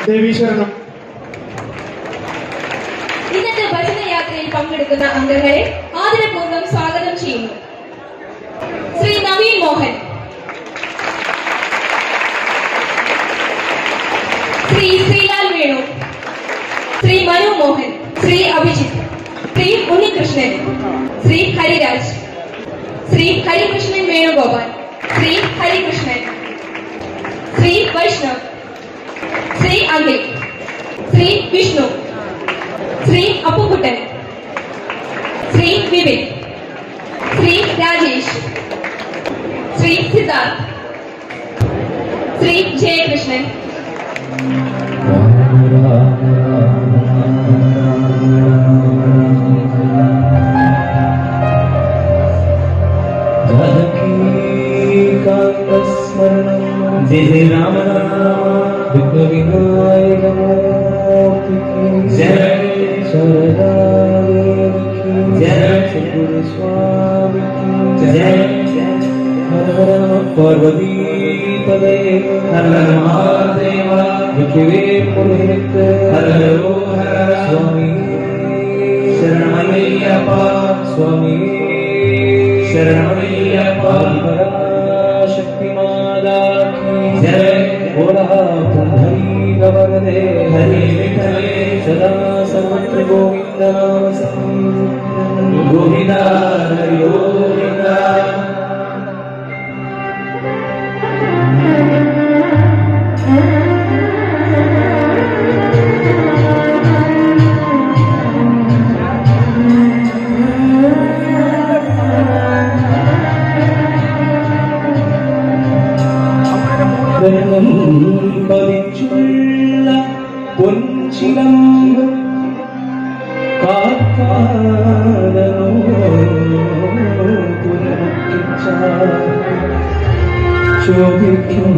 ദേവീശരണം. ഇന്നത്തെ ഭജനയാത്രയിൽ പങ്കെടുക്കുന്ന അംഗങ്ങളെ ആദരപൂർവ്വം സ്വാഗതം ചെയ്യുന്നു. ശ്രീ നവീൻ മോഹൻ, ശ്രീ ശ്രീലാൽ വേണു, ശ്രീ മനു മോഹൻ, ശ്രീ അഭിജിത്ത്, ശ്രീ ഉണ്ണികൃഷ്ണൻ, ശ്രീ ഹരിരാജ്, ശ്രീ ഹരികൃഷ്ണൻ വേണുഗോപാൽ, ശ്രീ ഹരികൃഷ്ണൻ, ശ്രീ വൈഷ്ണവ്, ശ്രീ അഖിൽ, ശ്രീ വിഷ്ണു, ശ്രീ അപ്പുക്കുട്ടൻ, ശ്രീ വിപിൻ, ശ്രീ രാജേഷ്, ശ്രീ സിദ്ധാർത്ഥ്, ശ്രീ ജയകൃഷ്ണൻ. जय जय राम राम विघ्न विनायक मूर्ति की जय, शारदा देवी की जय, सद्गुरु स्वामी की जय, हर हर पार्वती पदे हर हर महादेव विखे पुरोहित हर हर स्वामी शरणमय्यप्पा स्वामी शरणमय्यप्पा शक्ति माता की जय, बोला पुंडरीक वरदे हरि विठले सदा सर्वत्र गोविंद नाम संकीर्तन गोविंदा हरि गोविंदा. പതിച്ചുള്ള പൊൻചിലമ്പ് കാക്കാരനോ ചോദിക്കും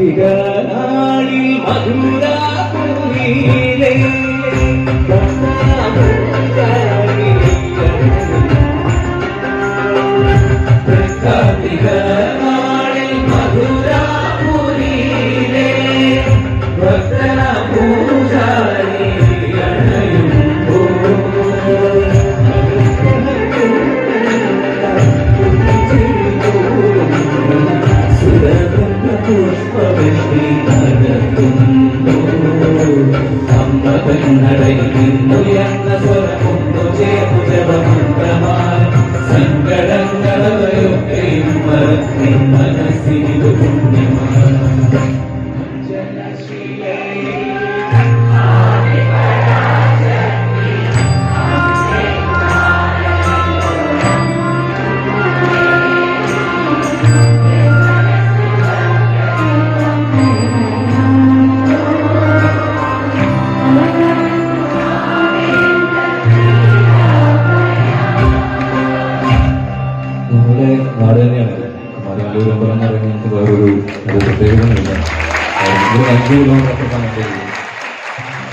തൃക്കാർത്തികനാളിൽ മധുരാപുരിയിലെ തൃക്കാർത്തികനാളിൽ മധുരാപുരിയിലെ ഭക്തന പൂജാരി സങ്കടങ്ങളൊക്കെയും മറത്തി മനസ്സിനു പുണ്യമാണ്. നാട് തന്നെയാണ് മലയാളൂർ അമ്പലം എന്ന് പറയുന്നത്. നമുക്ക് വേറൊരു പ്രത്യേകതയൊന്നുമില്ല. 5 കിലോമീറ്റർ അപ്പുറത്താണ്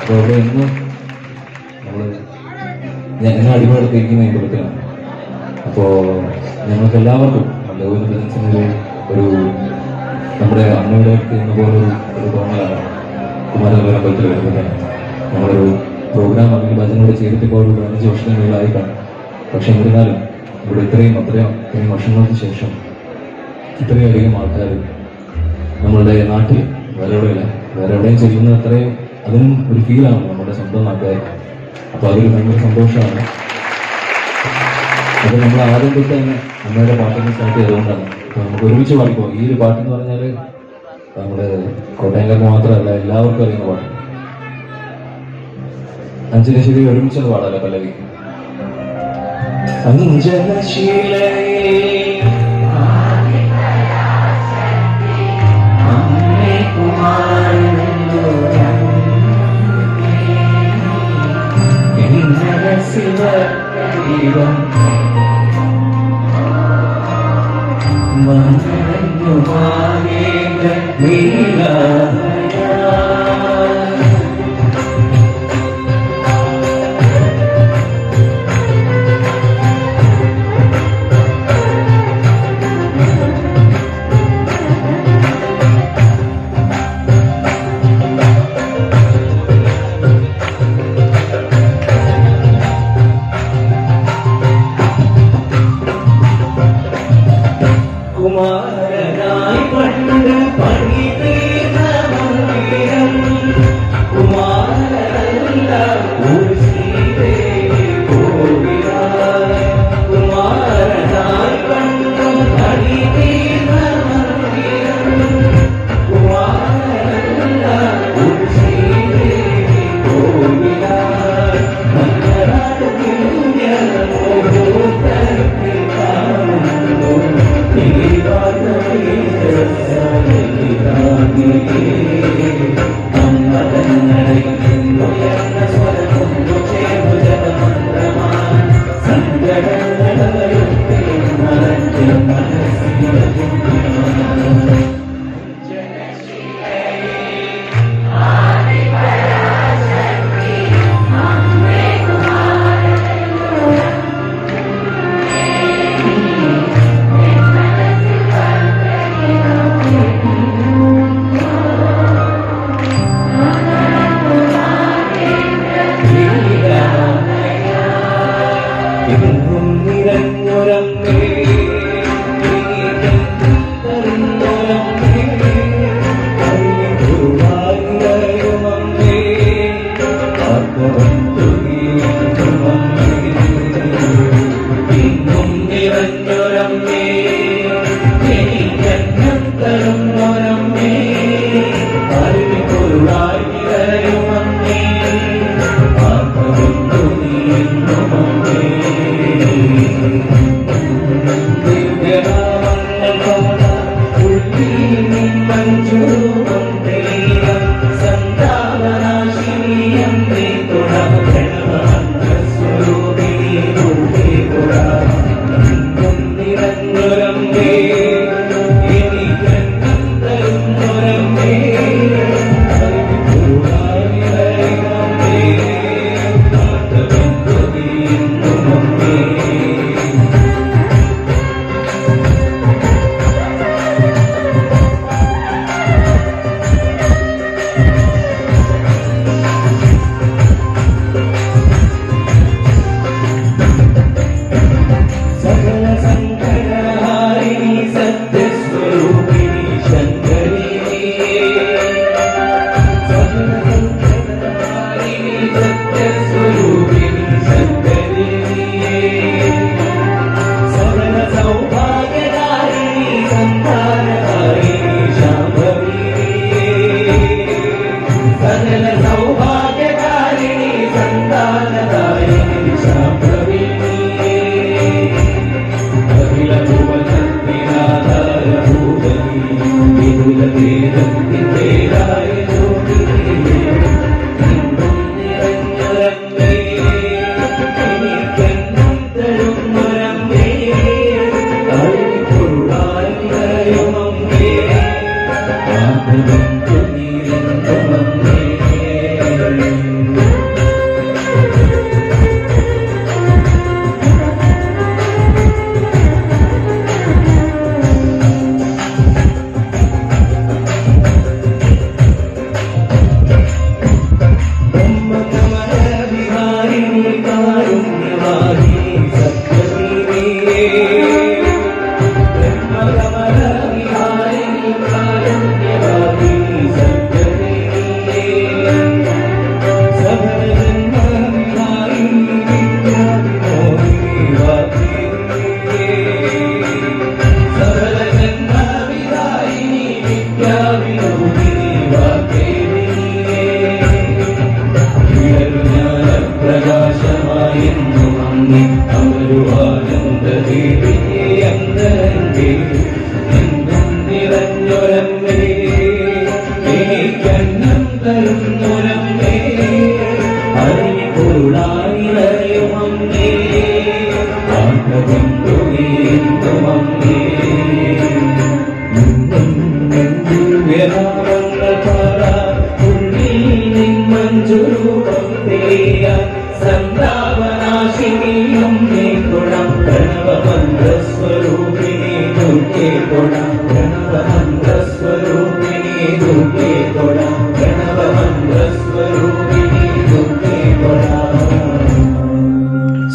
അപ്പോൾ അവിടെ എന്ന് എന്നെ അടിമപ്പെടുത്തിയിരിക്കുന്ന അമ്പലത്തിലാണ്. അപ്പോൾ ഞങ്ങൾക്ക് എല്ലാവർക്കും മലയാളൂർ പ്രസിഡൻസിന് ഒരു നമ്മുടെ അമ്മയുടെ എന്ന പോലൊരു തോന്നലാണ് കുമാരനല്ലൂർ അമ്പലത്തിൽ വരുന്നത്. നമ്മളൊരു പ്രോഗ്രാം അല്ലെങ്കിൽ ഭജനോട് ചെയ്തിട്ടിപ്പോൾ ഒരു 5 വർഷത്തിനുള്ളിലായിട്ടാണ്. പക്ഷെ എന്നിരുന്നാലും ഇവിടെ ഇത്രയും വർഷങ്ങൾക്ക് ശേഷം ഇത്രയധികം ആൾക്കാർ നമ്മളുടെ നാട്ടിൽ വേറെ എവിടെയും ചെല്ലുന്നത് അത്രയും അതിനും ഒരു ഫീലാണ് നമ്മുടെ സ്വന്തം നാട്ടുകാർ. അപ്പോൾ അതൊരു ഭയങ്കര സന്തോഷമാണ്. അപ്പോൾ നമ്മൾ ആദ്യം തൊട്ട് തന്നെ അമ്മയുടെ പാട്ടിന് സ്റ്റാർട്ട് ചെയ്തുകൊണ്ടാണ്. അപ്പോൾ നമുക്ക് ഒരുമിച്ച് പാടിപ്പോൾ ഈ ഒരു പാട്ടെന്ന് പറഞ്ഞാൽ നമ്മുടെ കോട്ടയംകാർക്ക് മാത്രമല്ല എല്ലാവർക്കും അറിയുന്ന പാട്ട്. അഞ്ചനശ്ശേരി ഒരുമിച്ചൊന്ന് പാടാലോ പല്ലവി. അഞ്ജനശീലേ അമ്മേ കുമാരൻ ശിവം മന്ത്രിയുമാകേന്ദ്ര നീല കുമാരനായി പണ്ട് പണി തീർന്ന മന്ദിരം കുമാരനല്ല ഒരു ശ്രീദേവി കോവിലായി കുമാരനായി പണ്ട് പണി തീർന്ന മന്ദിരം കുമാരനല്ല ഒരു ശ്രീദേവി കോവിലായി മഞ്ഞനാട് മോഹോത്തരത്തിൽ കാണുന്നു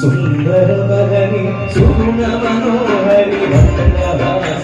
സുന്ദരവദനി സുഗുണ മനോഹരി ഭക്തവാസ